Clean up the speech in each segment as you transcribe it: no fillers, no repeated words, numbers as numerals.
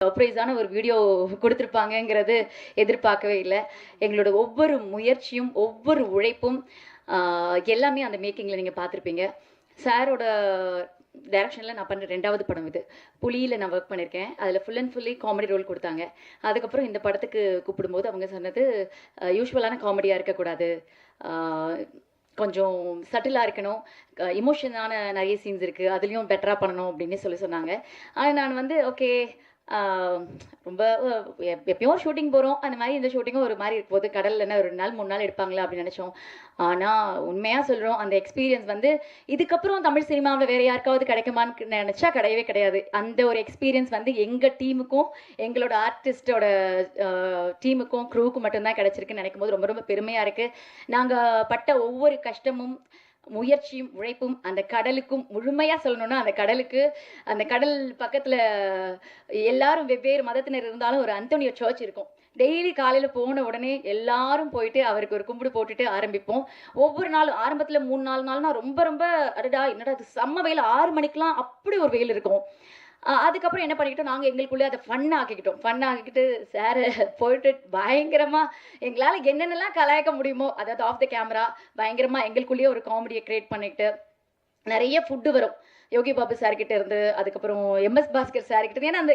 சர்ப்ரைஸான ஒரு வீடியோ கொடுத்துருப்பாங்கங்கிறது எதிர்பார்க்கவே இல்லை. எங்களோட ஒவ்வொரு முயற்சியும் ஒவ்வொரு உழைப்பும் எல்லாமே அந்த மேக்கிங்கில் நீங்கள் பார்த்துருப்பீங்க. சாரோட டைரக்ஷனில் நான் பண்ணுற 2வது படம் இது. புலியில் நான் ஒர்க் பண்ணியிருக்கேன். அதில் full and fully comedy role கொடுத்தாங்க. அதுக்கப்புறம் இந்த படத்துக்கு கூப்பிடும்போது அவங்க சொன்னது யூஸ்வலான காமெடியாக இருக்கக்கூடாது, கொஞ்சம் சட்டிலாக இருக்கணும், இமோஷனான நிறைய சீன்ஸ் இருக்குது, அதுலேயும் பெட்டராக பண்ணணும் அப்படின்னு சொன்னாங்க. ஆனால் நான் வந்து ஓகே, ரொம்ப எப்பயும் ஷூட்டிங் போகிறோம், அந்த மாதிரி இந்த ஷூட்டிங்கும் ஒரு மாதிரி இருக்கும் போது கடலில் என்ன 2 நாள் 3 நாள் எடுப்பாங்களா அப்படின்னு நினச்சோம். ஆனால் உண்மையாக சொல்கிறோம், அந்த எக்ஸ்பீரியன்ஸ் வந்து இதுக்கப்புறம் தமிழ் சினிமாவில் வேறு யாருக்காவது கிடைக்குமான்னு நினச்சா கிடையவே கிடையாது. அந்த ஒரு எக்ஸ்பீரியன்ஸ் வந்து எங்கள் டீமுக்கும் எங்களோட ஆர்டிஸ்டோட டீமுக்கும் க்ரூவுக்கும் மட்டும்தான் கிடச்சிருக்குன்னு நினைக்கும் போது ரொம்ப ரொம்ப பெருமையாக இருக்குது. நாங்கள் பட்ட ஒவ்வொரு கஷ்டமும் முயற்சியும் உழைப்பும் அந்த கடலுக்கும் முழுமையாக சொல்லணும்னா அந்த கடல் பக்கத்தில் எல்லாரும் வெவ்வேறு மதத்தினர் இருந்தாலும் ஒரு அந்தோனியோ சர்ச் இருக்கும். டெய்லி காலையில் போன உடனே எல்லாரும் போயிட்டு அவருக்கு ஒரு கும்பிடு போட்டுட்டு ஆரம்பிப்போம். ஒவ்வொரு நாளும் ஆரம்பத்தில் 3-4 நாள்னா ரொம்ப ரொம்ப அடடா என்னடா அது செம்ம வெயில், 6 மணிக்கெலாம் அப்படி ஒரு வெயில் இருக்கும். அதுக்கப்புறம் என்ன பண்ணிக்கிட்டோம், நாங்கள் எங்களுக்குள்ளே அதை ஃபன்னாக்கிக்கிட்டு சார் போயிட்டு பயங்கரமாக எங்களால் என்னென்னலாம் கலாய்க்க முடியுமோ, அதாவது ஆஃப் த கேமரா பயங்கரமாக எங்களுக்குள்ளேயே ஒரு காமெடியை க்ரியேட் பண்ணிக்கிட்டு நிறைய ஃபுட்டு வரும் யோகி பாபு சார்கிட்ட இருந்து, அதுக்கப்புறம் எம்எஸ் பாஸ்கர் சார்கிட்ட. ஏன்னா அந்த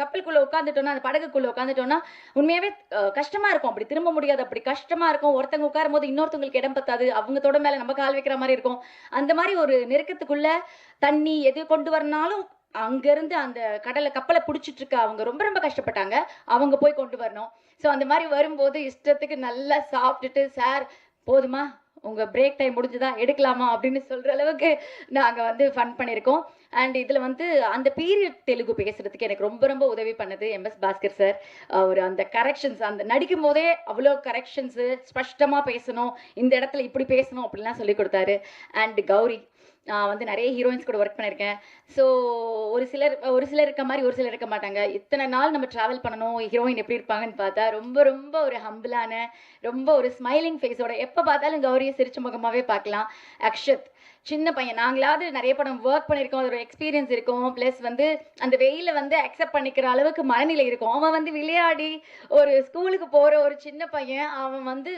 கப்பலுக்குள்ளே உட்காந்துட்டோன்னா, அந்த படகுக்குள்ளே உட்காந்துட்டோன்னா உண்மையாகவே கஷ்டமாக இருக்கும். அப்படி திரும்ப முடியாது, அப்படி கஷ்டமாக இருக்கும். ஒருத்தவங்க உட்காரும் போது இன்னொருத்தவங்களுக்கு இடம் பத்தாது, அவங்க தொட மேலே நம்ம கால் வைக்கிற மாதிரி இருக்கும். அந்த மாதிரி ஒரு நெருக்கத்துக்குள்ளே தண்ணி எது கொண்டு வரனாலும் அங்கேருந்து அந்த கப்பலை பிடிச்சிட்டு இருக்க அவங்க ரொம்ப ரொம்ப கஷ்டப்பட்டாங்க. அவங்க போய் கொண்டு வரணும். ஸோ அந்த மாதிரி வரும்போது இஷ்டத்துக்கு நல்லா சாப்பிட்டுட்டு, சார் போதுமா உங்கள் பிரேக் டைம் முடிஞ்சுதா எடுக்கலாமா அப்படின்னு சொல்கிற அளவுக்கு நாங்கள் வந்து ஃபன் பண்ணியிருக்கோம். அண்ட் இதில் வந்து அந்த பீரியட் தெலுங்கு பேசுகிறதுக்கு எனக்கு ரொம்ப ரொம்ப உதவி பண்ணது எம்எஸ் பாஸ்கர் சார். அவர் அந்த கரெக்ஷன்ஸ், அந்த நடிக்கும் போதே அவ்வளோ கரெக்ஷன்ஸு, ஸ்பஷ்டமாக பேசணும், இந்த இடத்துல இப்படி பேசணும் அப்படின்லாம் சொல்லி கொடுத்தாரு. அண்ட் கௌரி, நான் வந்து நிறைய ஹீரோயின்ஸ் கூட ஒர்க் பண்ணியிருக்கேன். ஸோ ஒரு சிலர் இருக்க மாதிரி ஒரு சிலர் இருக்க மாட்டாங்க. இத்தனை நாள் நம்ம ட்ராவல் பண்ணணும், ஹீரோயின் எப்படி இருப்பாங்கன்னு பார்த்தா ரொம்ப ரொம்ப ஒரு ஹம்பிளான, ரொம்ப ஒரு ஸ்மைலிங் ஃபேஸோட, எப்போ பார்த்தாலும் கௌரியை சிரிச்ச முகமாகவே பார்க்கலாம். அக்ஷத் சின்ன பையன், நாங்களாவது நிறைய படம் ஒர்க் பண்ணியிருக்கோம், அதோட எக்ஸ்பீரியன்ஸ் இருக்கும், ப்ளஸ் வந்து அந்த வெயில வந்து அக்செப்ட் பண்ணிக்கிற அளவுக்கு மனநிலை இருக்கும். அவன் வந்து விளையாடி ஒரு ஸ்கூலுக்கு போகிற ஒரு சின்ன பையன், அவன் வந்து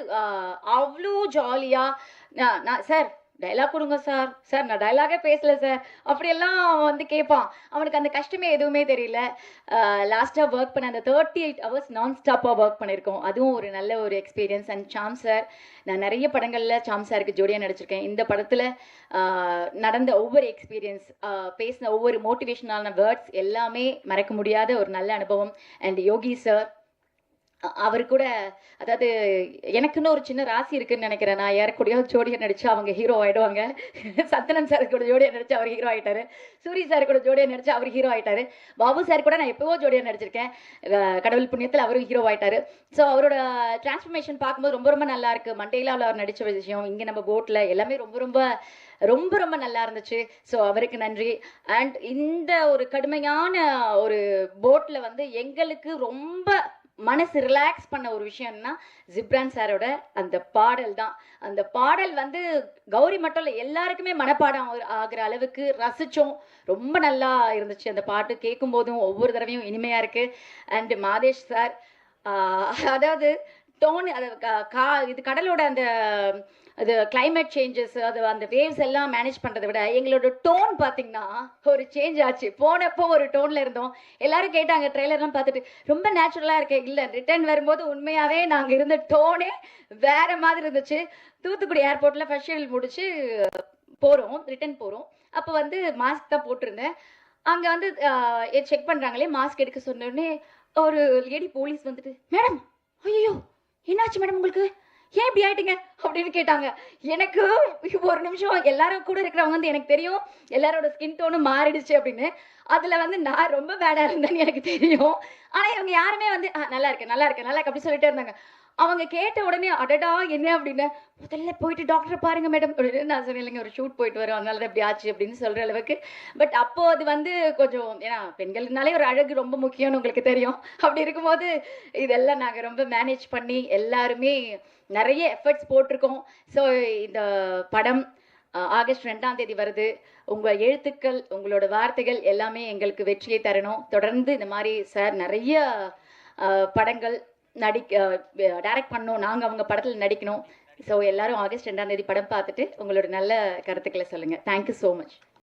அவ்வளோ ஜாலியாக நான் சார் டைலாக் கொடுங்க சார், சார் நான் டைலாகே பேசலை சார் அப்படியெல்லாம் அவன் வந்து கேட்பான். அவனுக்கு அந்த கஷ்டமே எதுவுமே தெரியல. லாஸ்ட்டாக ஒர்க் பண்ண அந்த 38 hours நான் ஸ்டாப்பாக ஒர்க் பண்ணியிருக்கோம். அதுவும் ஒரு நல்ல ஒரு எக்ஸ்பீரியன்ஸ். அண்ட் சாம் சார், நான் நிறைய படங்களில் சாம் சாருக்கு ஜோடியாக நடிச்சிருக்கேன். இந்த படத்தில் நடந்த ஒவ்வொரு எக்ஸ்பீரியன்ஸ், பேசின ஒவ்வொரு மோட்டிவேஷனான வேர்ட்ஸ் எல்லாமே மறக்க முடியாத ஒரு நல்ல அனுபவம். அண்ட் யோகி சார், அவர் கூட, அதாவது எனக்குன்னு ஒரு சின்ன ராசி இருக்குன்னு நினைக்கிறேன். நான் யாருக்கூடயாவது ஜோடியாக நடிச்சா அவங்க ஹீரோ ஆகிடுவாங்க. சத்தனன் சார் கூட ஜோடியாக நடிச்சா அவர் ஹீரோ ஆகிட்டாரு. சூரி சார் கூட ஜோடியாக நடிச்சா அவர் ஹீரோ ஆகிட்டாரு. பாபு சார் கூட நான் எப்போவோ ஜோடியாக நடிச்சிருக்கேன். கடவுள் புண்ணியத்தில் அவரும் ஹீரோ ஆகிட்டாரு. ஸோ அவரோட டிரான்ஸ்ஃபர்மேஷன் பார்க்கும்போது ரொம்ப ரொம்ப நல்லா இருக்குது. மண்டேலாவில் அவர் நடித்த விஷயம், இங்கே நம்ம போட்டில் எல்லாமே ரொம்ப ரொம்ப ரொம்ப ரொம்ப நல்லா இருந்துச்சு. ஸோ அவருக்கு நன்றி. அண்ட் இந்த ஒரு கடுமையான ஒரு போட்டில் வந்து எங்களுக்கு ரொம்ப மனசு ரிலாக்ஸ் பண்ண ஒரு விஷயம்னா ஜிப்ரான் சாரோட அந்த பாடல் தான். அந்த பாடல் வந்து கௌரி மட்டும் இல்லை, எல்லாருக்குமே மனப்பாடம் ஆகிற அளவுக்கு ரசித்தோம். ரொம்ப நல்லா இருந்துச்சு அந்த பாட்டு கேட்கும் போதும், ஒவ்வொரு தடவையும் இனிமையாக இருக்குது. அண்ட் மாதேஷ் சார், அதாவது டோன், அது இது கடலோட அந்த அது கிளைமேட் சேஞ்சஸ், அது அந்த வேவ்ஸ் எல்லாம் மேனேஜ் பண்ணுறதை விட எங்களோட டோன் பார்த்திங்கன்னா ஒரு சேஞ்ச் ஆச்சு. போனப்போ ஒரு டோனில் இருந்தோம். எல்லோரும் கேட்டாங்க ட்ரெய்லர்லாம் பார்த்துட்டு ரொம்ப நேச்சுரலாக இருக்கேன். இல்லை, ரிட்டர்ன் வரும்போது உண்மையாகவே நாங்கள் இருந்த டோனே வேறு மாதிரி இருந்துச்சு. தூத்துக்குடி ஏர்போர்ட்டில் ஃபர்ஸ்ட் ஷெடியூல் முடிச்சு ரிட்டர்ன் போகிறோம். அப்போ வந்து மாஸ்க் தான் போட்டிருந்தேன். அங்கே வந்து செக் பண்ணுறாங்களே, மாஸ்க் எடுக்க சொன்னோடனே ஒரு லேடி போலீஸ் வந்துட்டு, மேடம் ஐயோ என்னாச்சு மேடம் உங்களுக்கு, ஏன் இப்படி ஆயிட்டீங்க அப்படின்னு கேட்டாங்க. எனக்கு ஒரு நிமிஷம், எல்லாரும் கூட இருக்கிறவங்க வந்து எனக்கு தெரியும் எல்லாரோட ஸ்கின் டோனும் மாறிடுச்சு அப்படின்னு. அதில் வந்து நான் ரொம்ப பேடாக இருந்தேன்னு எனக்கு தெரியும். ஆனால் இவங்க யாருமே வந்து நல்லா இருக்கேன் அப்படி சொல்லிட்டே இருந்தாங்க. அவங்க கேட்ட உடனே அடடா என்ன அப்படின்னு, முதல்ல போயிட்டு டாக்டரை பாருங்க மேடம் அப்படின்னு நான் சொன்னேன். இல்லைங்க, ஒரு ஷூட் போயிட்டு வரோம், அதனால தான் இப்படி ஆச்சு அப்படின்னு சொல்கிற அளவுக்கு. பட் அப்போ அது வந்து கொஞ்சம், ஏன்னா பெண்கள்னாலே ஒரு அழகு ரொம்ப முக்கியம்னு உங்களுக்கு தெரியும். அப்படி இருக்கும்போது இதெல்லாம் நாங்கள் ரொம்ப மேனேஜ் பண்ணி எல்லாருமே நிறைய எஃபர்ட்ஸ் போட்டிருக்கோம். ஸோ இந்த படம் ஆகஸ்ட் 2ஆம் தேதி வருது. உங்கள் எழுத்துக்கள், உங்களோட வார்த்தைகள் எல்லாமே எங்களுக்கு வெற்றியை தரணும். தொடர்ந்து இந்த மாதிரி சார் நிறைய படங்கள் டைரக்ட் பண்ணணும், நாங்கள் அவங்க படத்தில் நடிக்கணும். ஸோ எல்லாரும் ஆகஸ்ட் 2ஆம் தேதி படம் பார்த்துட்டு உங்களோட நல்ல கருத்துக்களை சொல்லுங்கள். Thank you so much.